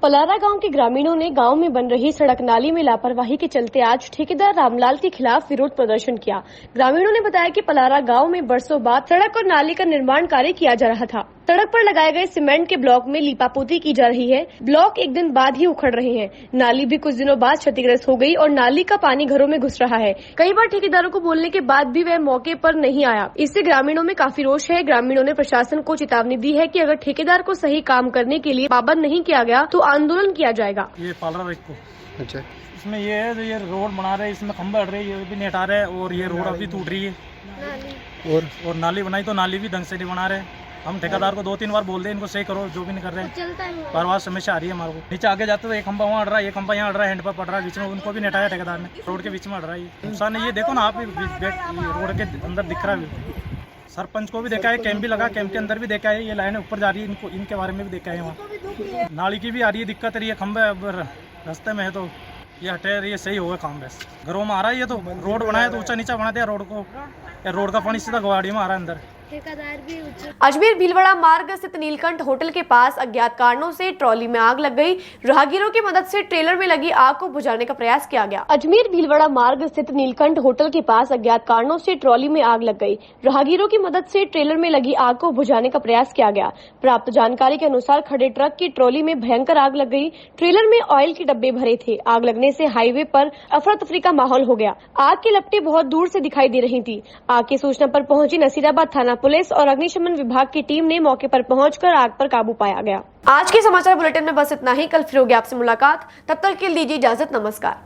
पलारा गांव के ग्रामीणों ने गांव में बन रही सड़क नाली में लापरवाही के चलते आज ठेकेदार रामलाल के खिलाफ विरोध प्रदर्शन किया। ग्रामीणों ने बताया कि पलारा गांव में बरसों बाद सड़क और नाली का निर्माण कार्य किया जा रहा था। सड़क पर लगाए गए सीमेंट के ब्लॉक में लीपापोती की जा रही है। ब्लॉक एक दिन बाद ही उखड़ रहे हैं। नाली भी कुछ दिनों बाद क्षतिग्रस्त हो गई और नाली का पानी घरों में घुस रहा है। कई बार ठेकेदारों को बोलने के बाद भी वह मौके पर नहीं आया। इससे ग्रामीणों में काफी रोष है। ग्रामीणों ने प्रशासन को चेतावनी दी है कि अगर ठेकेदार को सही काम करने के लिए पाबंद नहीं किया गया तो आंदोलन किया जाएगा। ये पालरा अच्छा, इसमें ये है, ये रोड बना रहे हैं, इसमें खंभा हट रहे हैं, ये भी नहीं हटा रहे और ये रोड अभी टूट रही है और नाली बनाई तो नाली भी ढंग से नहीं बना रहे। हम ठेकेदार को 2-3 बार बोल दे इनको सही करो, जो भी नहीं कर रहे हैं। बार बार समस्या आ रही है हमारे को। नीचे आगे जाते तो एक खंभा वहाँ हट रहा है, एक खंभा यहाँ हट रहा है, हैंड पर पड़ रहा है बीच में, उनको भी नहीं हटाया ठेकेदार ने। रोड के बीच में हट रहा है। नुकसान है ये देखो ना आप, रोड के अंदर दिख रहा है। सरपंच को भी देखा है, कैंप भी लगा, कैंप के अंदर भी देखा है। ये लाइनें ऊपर जा रही है, इनको इनके बारे में भी देखा है। वहाँ नाली की भी आ रही है दिक्कत, रही है खंभे रास्ते में है तो ये हटे रही है, सही होगा काम। बस घरों में आ रहा है। ये तो रोड बनाया तो ऊंचा नीचा बना दिया रोड को, रोड का पानी सीधा गवाड़ी में आ रहा है अंदर। अजमेर भीलवाड़ा मार्ग स्थित नीलकंठ होटल के पास अज्ञात कारणों से ट्रॉली में आग लग गई। राहगीरों की मदद से ट्रेलर में लगी आग को बुझाने का प्रयास किया गया। अजमेर भीलवाड़ा मार्ग स्थित नीलकंठ होटल के पास अज्ञात कारणों से ट्रॉली में आग लग गई। राहगीरों की मदद से ट्रेलर में लगी आग को बुझाने का प्रयास किया गया। प्राप्त जानकारी के अनुसार खड़े ट्रक की ट्रॉली में भयंकर आग लग गई। ट्रेलर में ऑयल के डब्बे भरे थे। आग लगने से हाईवे पर अफरा तफरी का माहौल हो गया। आग की लपटें बहुत दूर से दिखाई दे रही थी। आग की सूचना पर पहुंची नसीराबाद थाना पुलिस और अग्निशमन विभाग की टीम ने मौके पर पहुंचकर आग पर काबू पाया गया। आज के समाचार बुलेटिन में बस इतना ही। कल फिर होगी आपसे मुलाकात। तब तक के लिए दीजिए इजाजत। नमस्कार।